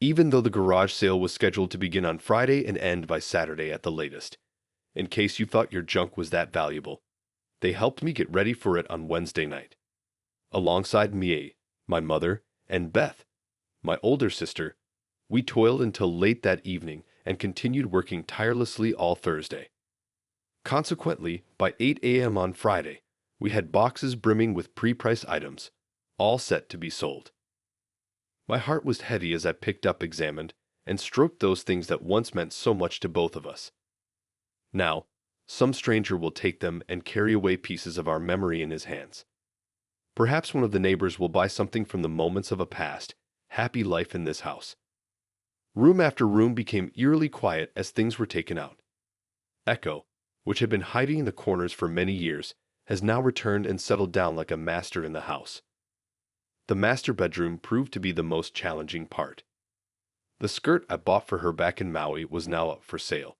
even though the garage sale was scheduled to begin on Friday and end by Saturday at the latest. In case you thought your junk was that valuable, they helped me get ready for it on Wednesday night. Alongside Mie, my mother, and Beth, my older sister, we toiled until late that evening and continued working tirelessly all Thursday. Consequently, by 8 a.m. on Friday, we had boxes brimming with pre-priced items, all set to be sold. My heart was heavy as I picked up, examined, and stroked those things that once meant so much to both of us. Now, some stranger will take them and carry away pieces of our memory in his hands. Perhaps one of the neighbors will buy something from the moments of a past, happy life in this house. Room after room became eerily quiet as things were taken out. Echo, which had been hiding in the corners for many years, has now returned and settled down like a master in the house. The master bedroom proved to be the most challenging part. The skirt I bought for her back in Maui was now up for sale.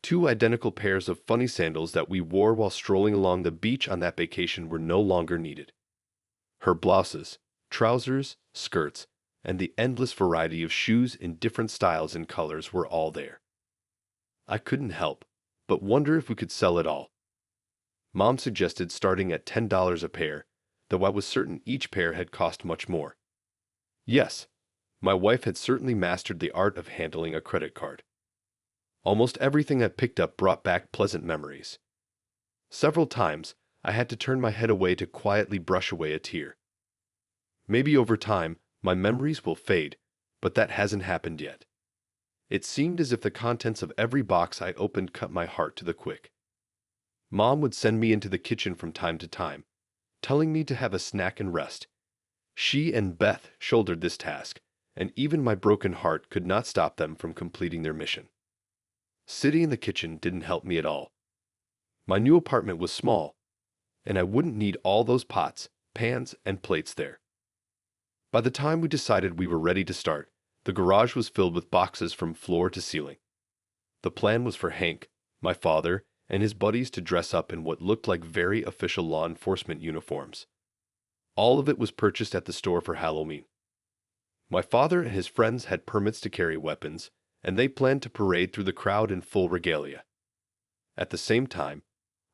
Two identical pairs of funny sandals that we wore while strolling along the beach on that vacation were no longer needed. Her blouses, trousers, skirts, and the endless variety of shoes in different styles and colors were all there. I couldn't help but wonder if we could sell it all. Mom suggested starting at $10 a pair, though I was certain each pair had cost much more. Yes, my wife had certainly mastered the art of handling a credit card. Almost everything I picked up brought back pleasant memories. Several times, I had to turn my head away to quietly brush away a tear. Maybe over time, my memories will fade, but that hasn't happened yet. It seemed as if the contents of every box I opened cut my heart to the quick. Mom would send me into the kitchen from time to time, telling me to have a snack and rest. She and Beth shouldered this task, and even my broken heart could not stop them from completing their mission. Sitting in the kitchen didn't help me at all. My new apartment was small, and I wouldn't need all those pots, pans, and plates there. By the time we decided we were ready to start, the garage was filled with boxes from floor to ceiling. The plan was for Hank, my father, and his buddies to dress up in what looked like very official law enforcement uniforms. All of it was purchased at the store for Halloween. My father and his friends had permits to carry weapons, and they planned to parade through the crowd in full regalia. At the same time,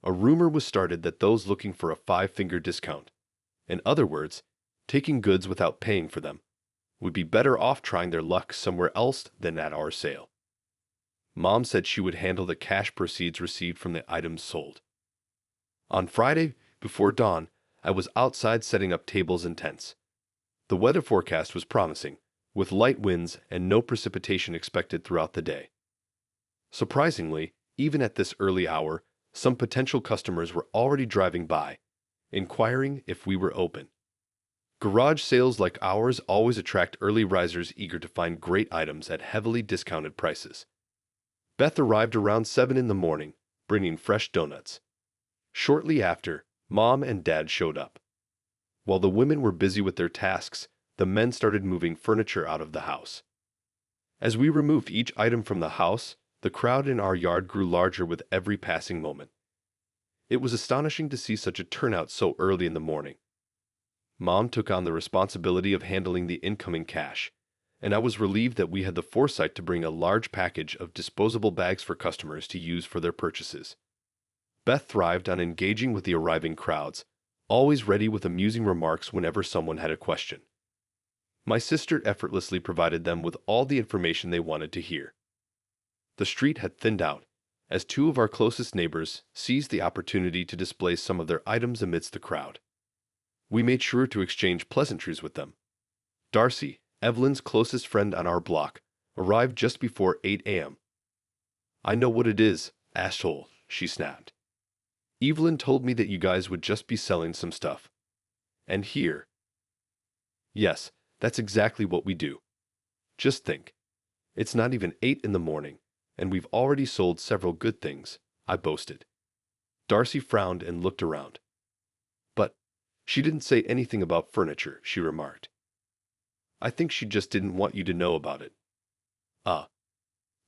a rumor was started that those looking for a five-finger discount, in other words, taking goods without paying for them, would be better off trying their luck somewhere else than at our sale. Mom said she would handle the cash proceeds received from the items sold. On Friday, before dawn, I was outside setting up tables and tents. The weather forecast was promising, with light winds and no precipitation expected throughout the day. Surprisingly, even at this early hour, some potential customers were already driving by, inquiring if we were open. Garage sales like ours always attract early risers eager to find great items at heavily discounted prices. Beth arrived around 7 in the morning, bringing fresh donuts. Shortly after, Mom and Dad showed up. While the women were busy with their tasks, the men started moving furniture out of the house. As we removed each item from the house, the crowd in our yard grew larger with every passing moment. It was astonishing to see such a turnout so early in the morning. Mom took on the responsibility of handling the incoming cash, and I was relieved that we had the foresight to bring a large package of disposable bags for customers to use for their purchases. Beth thrived on engaging with the arriving crowds, always ready with amusing remarks whenever someone had a question. My sister effortlessly provided them with all the information they wanted to hear. The street had thinned out, as two of our closest neighbors seized the opportunity to display some of their items amidst the crowd. We made sure to exchange pleasantries with them. Darcy, Evelyn's closest friend on our block, arrived just before 8 a.m. "I know what it is, asshole," she snapped. "Evelyn told me that you guys would just be selling some stuff. And here." "Yes, that's exactly what we do. Just think. It's not even 8 in the morning, and we've already sold several good things," I boasted. Darcy frowned and looked around. "But she didn't say anything about furniture," she remarked. "I think she just didn't want you to know about it." "Ah.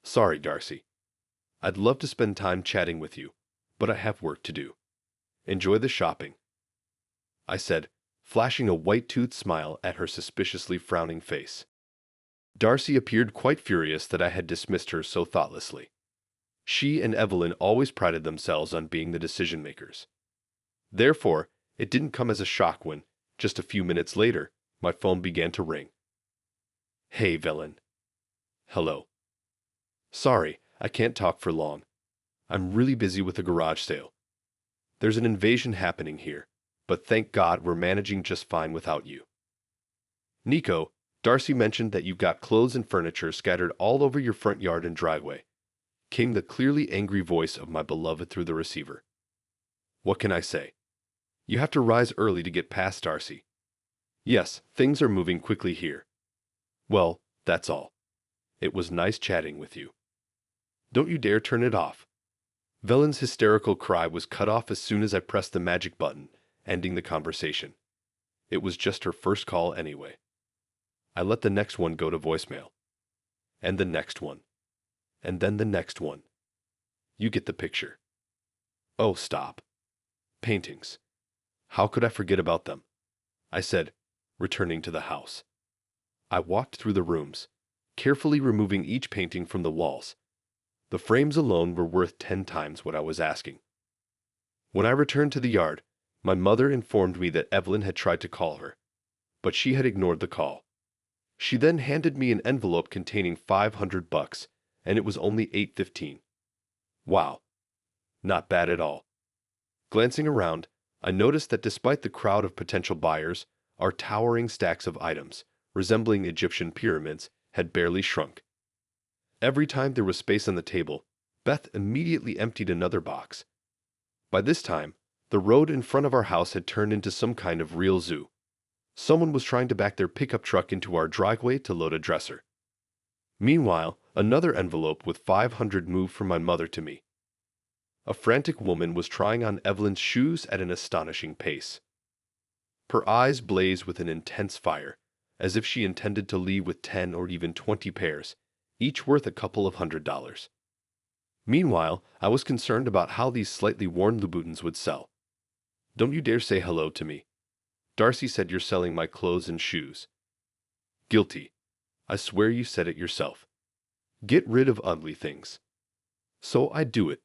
Sorry, Darcy. I'd love to spend time chatting with you, but I have work to do. Enjoy the shopping," I said, flashing a white-toothed smile at her suspiciously frowning face. Darcy appeared quite furious that I had dismissed her so thoughtlessly. She and Evelyn always prided themselves on being the decision makers. Therefore, it didn't come as a shock when, just a few minutes later, my phone began to ring. "Hey, Velen." "Hello." "Sorry, I can't talk for long. I'm really busy with a garage sale. There's an invasion happening here, but thank God we're managing just fine without you." "Nico, Darcy mentioned that you've got clothes and furniture scattered all over your front yard and driveway," came the clearly angry voice of my beloved through the receiver. What can I say? You have to rise early to get past Darcy. Yes, things are moving quickly here. Well, that's all. It was nice chatting with you. Don't you dare turn it off. Velen's hysterical cry was cut off as soon as I pressed the magic button, ending the conversation. It was just her first call anyway. I let the next one go to voicemail. And the next one. And then the next one. You get the picture. Oh, stop. Paintings. How could I forget about them? I said, returning to the house. I walked through the rooms, carefully removing each painting from the walls. The frames alone were worth 10 times what I was asking. When I returned to the yard, my mother informed me that Evelyn had tried to call her, but she had ignored the call. She then handed me an envelope containing $500, and it was only 8:15. Wow. Not bad at all. Glancing around, I noticed that despite the crowd of potential buyers, our towering stacks of items, resembling Egyptian pyramids, had barely shrunk. Every time there was space on the table, Beth immediately emptied another box. By this time, the road in front of our house had turned into some kind of real zoo. Someone was trying to back their pickup truck into our driveway to load a dresser. Meanwhile, another envelope with $500 moved from my mother to me. A frantic woman was trying on Evelyn's shoes at an astonishing pace. Her eyes blazed with an intense fire, as if she intended to leave with 10 or even 20 pairs, each worth a couple of $100s. Meanwhile, I was concerned about how these slightly worn Louboutins would sell. Don't you dare say hello to me. Darcy said you're selling my clothes and shoes. Guilty. I swear you said it yourself. Get rid of ugly things. So I do it.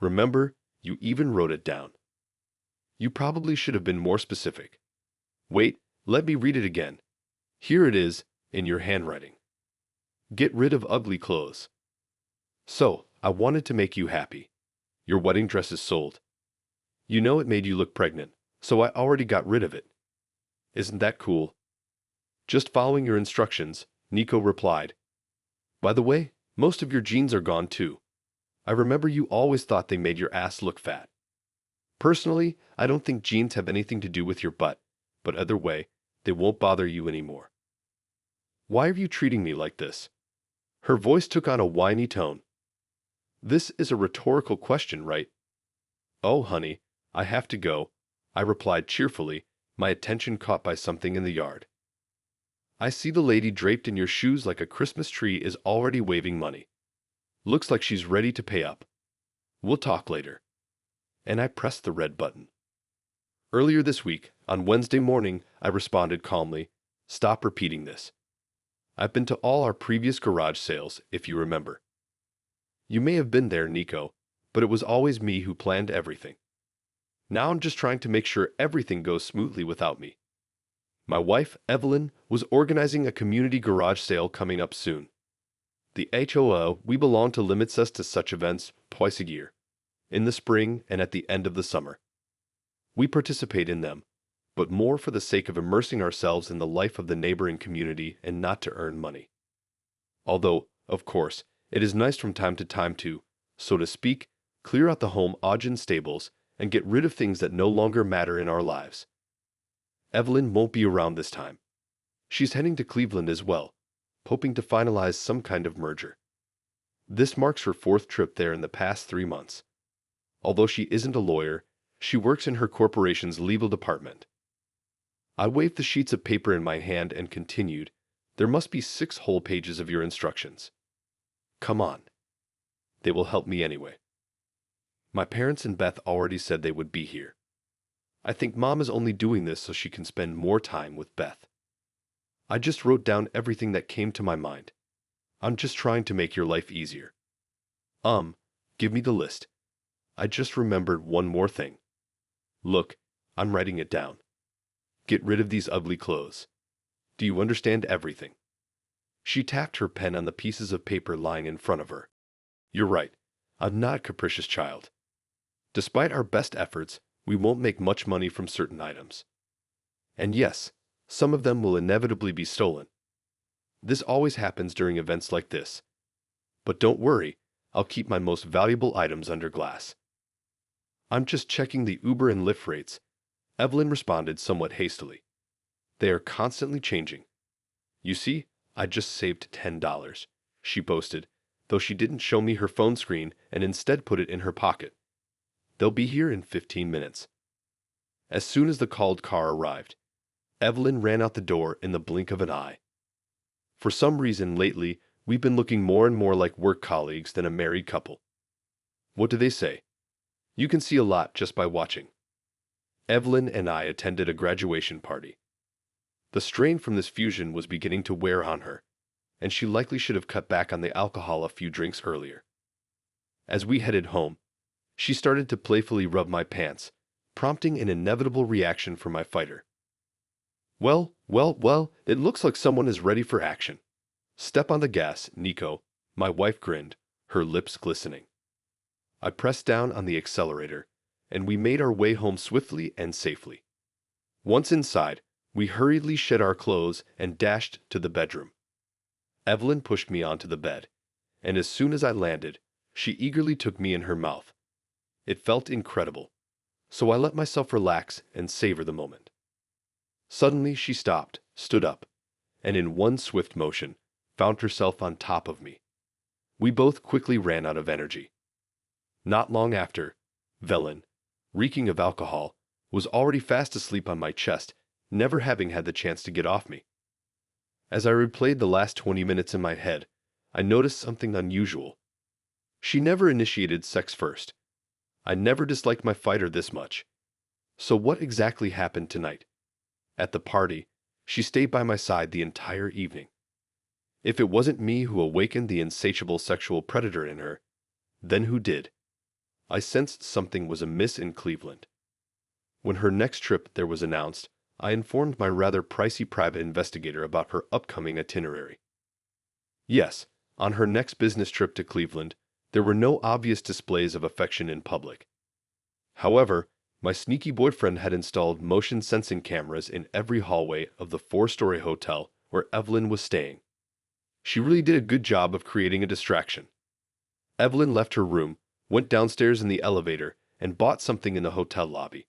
Remember, you even wrote it down. You probably should have been more specific. Wait, let me read it again. Here it is, in your handwriting. Get rid of ugly clothes. So, I wanted to make you happy. Your wedding dress is sold. You know it made you look pregnant, so I already got rid of it. Isn't that cool? Just following your instructions, Nico replied. By the way, most of your jeans are gone too. I remember you always thought they made your ass look fat. Personally, I don't think jeans have anything to do with your butt, but either way, they won't bother you anymore. Why are you treating me like this? Her voice took on a whiny tone. This is a rhetorical question, right? Oh, honey, I have to go, I replied cheerfully, my attention caught by something in the yard. I see the lady draped in your shoes like a Christmas tree is already waving money. Looks like she's ready to pay up. We'll talk later. And I pressed the red button. Earlier this week, on Wednesday morning, I responded calmly, stop repeating this. I've been to all our previous garage sales, if you remember. You may have been there, Nico, but it was always me who planned everything. Now I'm just trying to make sure everything goes smoothly without me. My wife, Evelyn, was organizing a community garage sale coming up soon. The HOA we belong to limits us to such events twice a year, in the spring and at the end of the summer. We participate in them, but more for the sake of immersing ourselves in the life of the neighboring community and not to earn money. Although, of course, it is nice from time to time to, so to speak, clear out the home Ogden stables and get rid of things that no longer matter in our lives. Evelyn won't be around this time. She's heading to Cleveland as well, hoping to finalize some kind of merger. This marks her 4th trip there in the past 3 months. Although she isn't a lawyer, she works in her corporation's legal department. I waved the sheets of paper in my hand and continued, there must be 6 whole pages of your instructions. Come on. They will help me anyway. My parents and Beth already said they would be here. I think Mom is only doing this so she can spend more time with Beth. I just wrote down everything that came to my mind. I'm just trying to make your life easier. Give me the list. I just remembered one more thing. Look, I'm writing it down. Get rid of these ugly clothes. Do you understand everything? She tapped her pen on the pieces of paper lying in front of her. You're right. I'm not a capricious child. Despite our best efforts, we won't make much money from certain items. And yes, some of them will inevitably be stolen. This always happens during events like this. But don't worry, I'll keep my most valuable items under glass. I'm just checking the Uber and Lyft rates, Evelyn responded somewhat hastily. They are constantly changing. You see, I just saved $10, she boasted, though she didn't show me her phone screen and instead put it in her pocket. They'll be here in 15 minutes. As soon as the called car arrived, Evelyn ran out the door in the blink of an eye. For some reason lately, we've been looking more and more like work colleagues than a married couple. What do they say? You can see a lot just by watching. Evelyn and I attended a graduation party. The strain from this fusion was beginning to wear on her, and she likely should have cut back on the alcohol a few drinks earlier. As we headed home, she started to playfully rub my pants, prompting an inevitable reaction from my fighter. Well, it looks like someone is ready for action. Step on the gas, Nico, my wife grinned, her lips glistening. I pressed down on the accelerator, and we made our way home swiftly and safely. Once inside, we hurriedly shed our clothes and dashed to the bedroom. Evelyn pushed me onto the bed, and as soon as I landed, she eagerly took me in her mouth. It felt incredible, so I let myself relax and savor the moment. Suddenly she stopped, stood up, and in one swift motion, found herself on top of me. We both quickly ran out of energy. Not long after, Velen, reeking of alcohol, was already fast asleep on my chest, never having had the chance to get off me. As I replayed the last 20 minutes in my head, I noticed something unusual. She never initiated sex first. I never disliked my fighter this much. So what exactly happened tonight? At the party, she stayed by my side the entire evening. If it wasn't me who awakened the insatiable sexual predator in her, then who did? I sensed something was amiss in Cleveland. When her next trip there was announced, I informed my rather pricey private investigator about her upcoming itinerary. Yes, on her next business trip to Cleveland, there were no obvious displays of affection in public. However, my sneaky boyfriend had installed motion sensing cameras in every hallway of the 4-story hotel where Evelyn was staying. She really did a good job of creating a distraction. Evelyn left her room, went downstairs in the elevator, and bought something in the hotel lobby.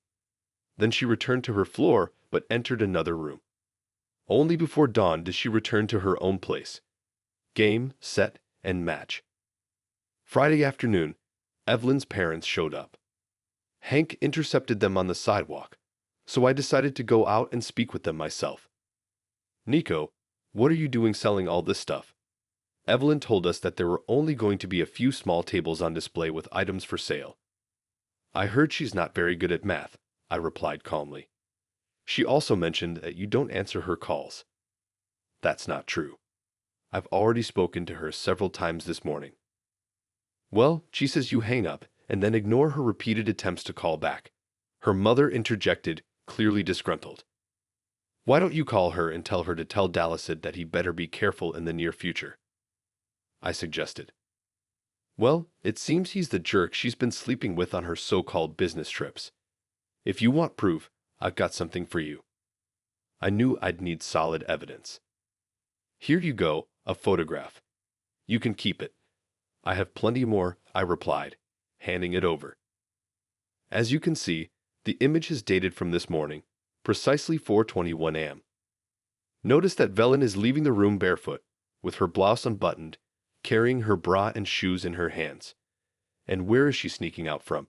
Then she returned to her floor, but entered another room. Only before dawn did she return to her own place. Game, set, and match. Friday afternoon, Evelyn's parents showed up. Hank intercepted them on the sidewalk, so I decided to go out and speak with them myself. Nico, what are you doing selling all this stuff? Evelyn told us that there were only going to be a few small tables on display with items for sale. I heard she's not very good at math, I replied calmly. She also mentioned that you don't answer her calls. That's not true. I've already spoken to her several times this morning. Well, she says you hang up and then ignore her repeated attempts to call back. Her mother interjected, clearly disgruntled. Why don't you call her and tell her to tell Dallasid that he better be careful in the near future? I suggested. Well, it seems he's the jerk she's been sleeping with on her so-called business trips. If you want proof, I've got something for you. I knew I'd need solid evidence. Here you go, a photograph. You can keep it. I have plenty more, I replied, handing it over. As you can see, the image is dated from this morning, precisely 4:21 a.m. Notice that Velen is leaving the room barefoot, with her blouse unbuttoned, carrying her bra and shoes in her hands. And where is she sneaking out from?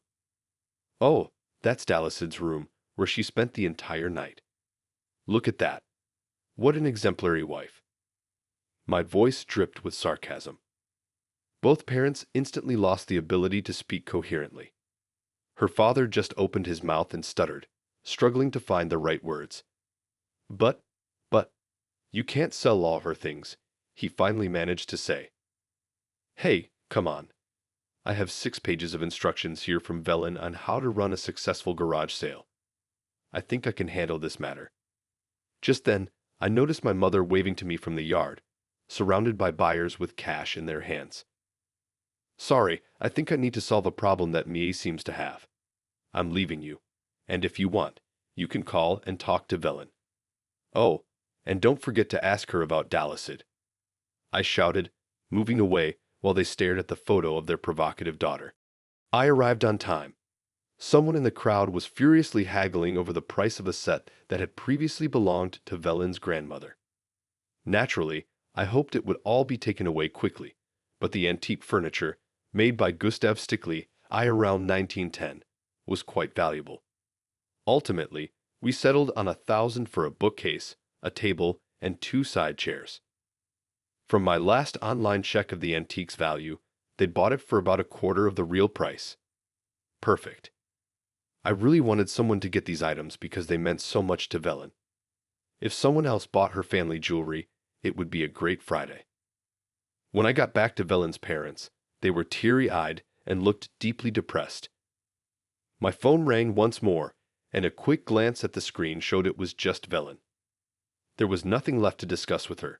Oh, that's Dallasid's room, where she spent the entire night. Look at that. What an exemplary wife. My voice dripped with sarcasm. Both parents instantly lost the ability to speak coherently. Her father just opened his mouth and stuttered, struggling to find the right words. But, You can't sell all her things, he finally managed to say. Hey, come on. I have 6 pages of instructions here from Velen on how to run a successful garage sale. I think I can handle this matter. Just then, I noticed my mother waving to me from the yard, surrounded by buyers with cash in their hands. Sorry, I think I need to solve a problem that Mie seems to have. I'm leaving you, and if you want, you can call and talk to Velen. Oh, and don't forget to ask her about Dalisid. I shouted, moving away while they stared at the photo of their provocative daughter. I arrived on time. Someone in the crowd was furiously haggling over the price of a set that had previously belonged to Velen's grandmother. Naturally, I hoped it would all be taken away quickly, but the antique furniture, made by Gustav Stickley around 1910, was quite valuable. Ultimately, we settled on 1,000 for a bookcase, a table, and 2 side chairs. From my last online check of the antique's value, they'd bought it for about a quarter of the real price. Perfect. I really wanted someone to get these items because they meant so much to Velen. If someone else bought her family jewelry, it would be a great Friday. When I got back to Velen's parents, they were teary-eyed and looked deeply depressed. My phone rang once more, and a quick glance at the screen showed it was just Velen. There was nothing left to discuss with her.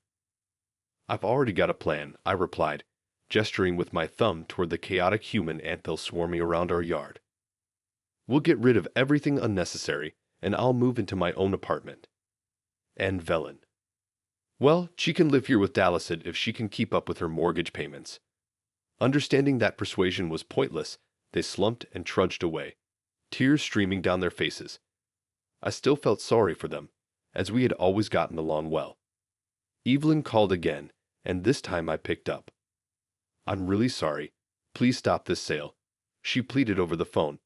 I've already got a plan, I replied, gesturing with my thumb toward the chaotic human anthill swarming around our yard. We'll get rid of everything unnecessary, and I'll move into my own apartment. And Velen. Well, she can live here with Dalisid if she can keep up with her mortgage payments. Understanding that persuasion was pointless, they slumped and trudged away, tears streaming down their faces. I still felt sorry for them, as we had always gotten along well. Evelyn called again, and this time I picked up. I'm really sorry. Please stop this sale, she pleaded over the phone.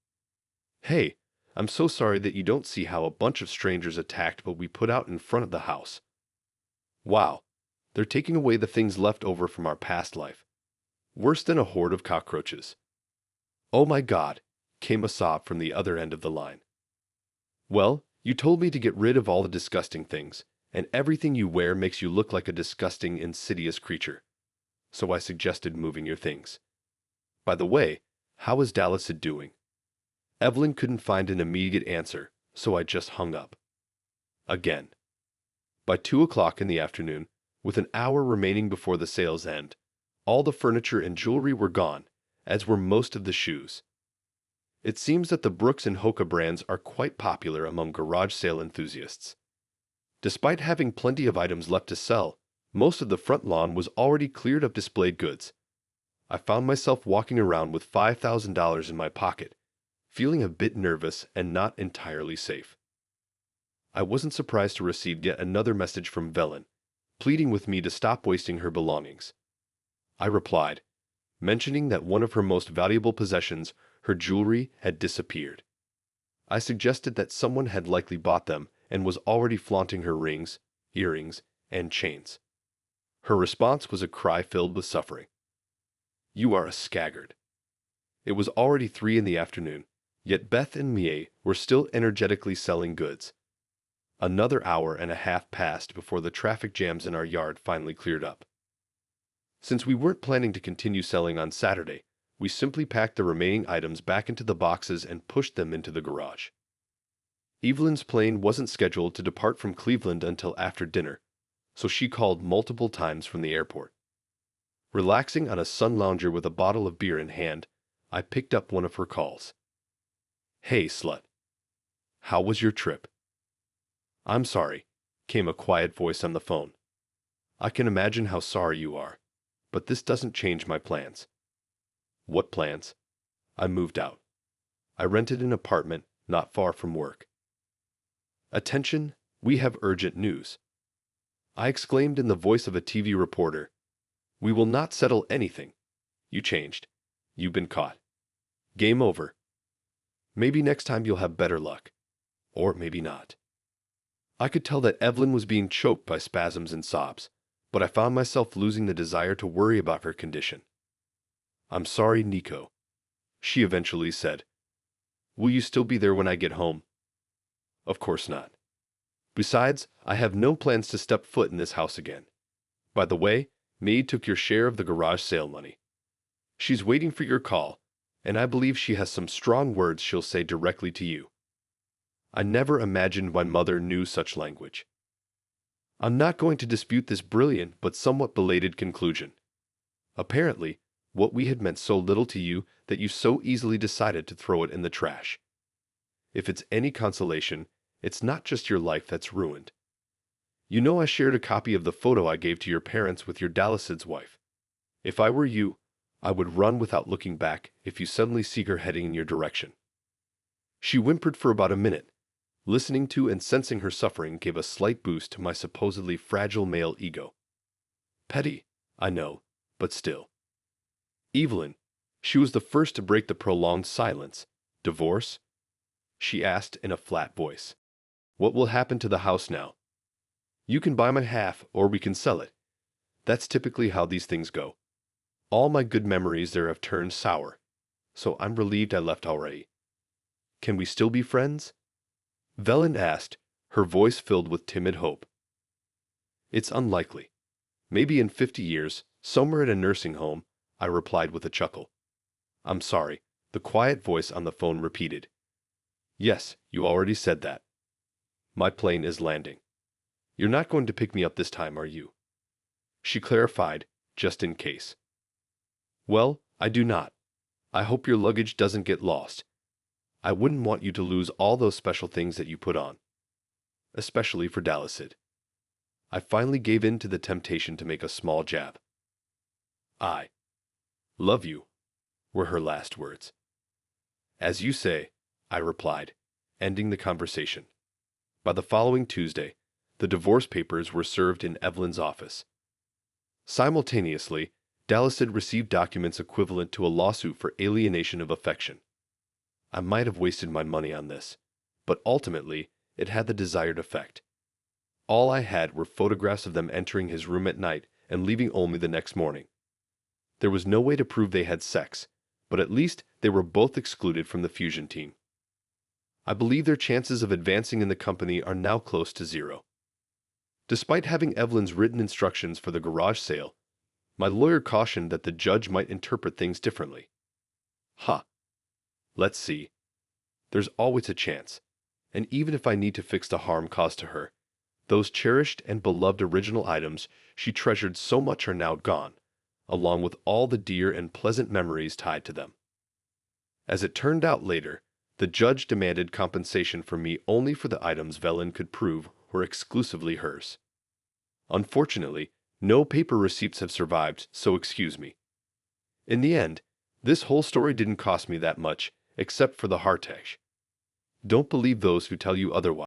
Hey, I'm so sorry that you don't see how a bunch of strangers attacked what we put out in front of the house. Wow, they're taking away the things left over from our past life. Worse than a horde of cockroaches. Oh my God, came a sob from the other end of the line. Well, you told me to get rid of all the disgusting things, and everything you wear makes you look like a disgusting, insidious creature. So I suggested moving your things. By the way, how is Dalisid doing? Evelyn couldn't find an immediate answer, so I just hung up. Again. By 2 o'clock in the afternoon, with an hour remaining before the sale's end, all the furniture and jewelry were gone, as were most of the shoes. It seems that the Brooks and Hoka brands are quite popular among garage sale enthusiasts. Despite having plenty of items left to sell, most of the front lawn was already cleared of displayed goods. I found myself walking around with $5,000 in my pocket, feeling a bit nervous and not entirely safe. I wasn't surprised to receive yet another message from Velen, pleading with me to stop wasting her belongings. I replied, mentioning that one of her most valuable possessions, her jewelry, had disappeared. I suggested that someone had likely bought them and was already flaunting her rings, earrings, and chains. Her response was a cry filled with suffering. You are a skaggard. It was already 3 in the afternoon, yet Beth and Mie were still energetically selling goods. Another hour and a half passed before the traffic jams in our yard finally cleared up. Since we weren't planning to continue selling on Saturday, we simply packed the remaining items back into the boxes and pushed them into the garage. Evelyn's plane wasn't scheduled to depart from Cleveland until after dinner, so she called multiple times from the airport. Relaxing on a sun lounger with a bottle of beer in hand, I picked up one of her calls. Hey, slut. How was your trip? I'm sorry, came a quiet voice on the phone. I can imagine how sorry you are, but this doesn't change my plans. What plans? I moved out. I rented an apartment not far from work. Attention, we have urgent news. I exclaimed in the voice of a TV reporter. We will not settle anything. You changed. You've been caught. Game over. Maybe next time you'll have better luck. Or maybe not. I could tell that Evelyn was being choked by spasms and sobs, but I found myself losing the desire to worry about her condition. I'm sorry, Nico, she eventually said. Will you still be there when I get home? Of course not. Besides, I have no plans to step foot in this house again. By the way, Maid took your share of the garage sale money. She's waiting for your call, and I believe she has some strong words she'll say directly to you. I never imagined my mother knew such language. I'm not going to dispute this brilliant but somewhat belated conclusion. Apparently, what we had meant so little to you that you so easily decided to throw it in the trash. If it's any consolation, it's not just your life that's ruined. You know I shared a copy of the photo I gave to your parents with your Dalicid's wife. If I were you, I would run without looking back if you suddenly see her heading in your direction. She whimpered for about a minute. Listening to and sensing her suffering gave a slight boost to my supposedly fragile male ego. Petty, I know, but still. Evelyn, she was the first to break the prolonged silence. Divorce? She asked in a flat voice. What will happen to the house now? You can buy my half, or we can sell it. That's typically how these things go. All my good memories there have turned sour, so I'm relieved I left already. Can we still be friends? Velen asked, her voice filled with timid hope. It's unlikely. Maybe in 50 years, somewhere at a nursing home, I replied with a chuckle. I'm sorry, the quiet voice on the phone repeated. Yes, you already said that. My plane is landing. You're not going to pick me up this time, are you? She clarified, just in case. Well, I do not. I hope your luggage doesn't get lost. I wouldn't want you to lose all those special things that you put on. Especially for Dalicid. I finally gave in to the temptation to make a small jab. I love you, were her last words. As you say, I replied, ending the conversation. By the following Tuesday, the divorce papers were served in Evelyn's office. Simultaneously, Dalicid received documents equivalent to a lawsuit for alienation of affection. I might have wasted my money on this, but ultimately it had the desired effect. All I had were photographs of them entering his room at night and leaving only the next morning. There was no way to prove they had sex, but at least they were both excluded from the fusion team. I believe their chances of advancing in the company are now close to zero. Despite having Evelyn's written instructions for the garage sale, my lawyer cautioned that the judge might interpret things differently. Let's see. There's always a chance, and even if I need to fix the harm caused to her, those cherished and beloved original items she treasured so much are now gone, along with all the dear and pleasant memories tied to them. As it turned out later, the judge demanded compensation from me only for the items Velen could prove were exclusively hers. Unfortunately, no paper receipts have survived, so excuse me. In the end, this whole story didn't cost me that much, except for the heartache. Don't believe those who tell you otherwise.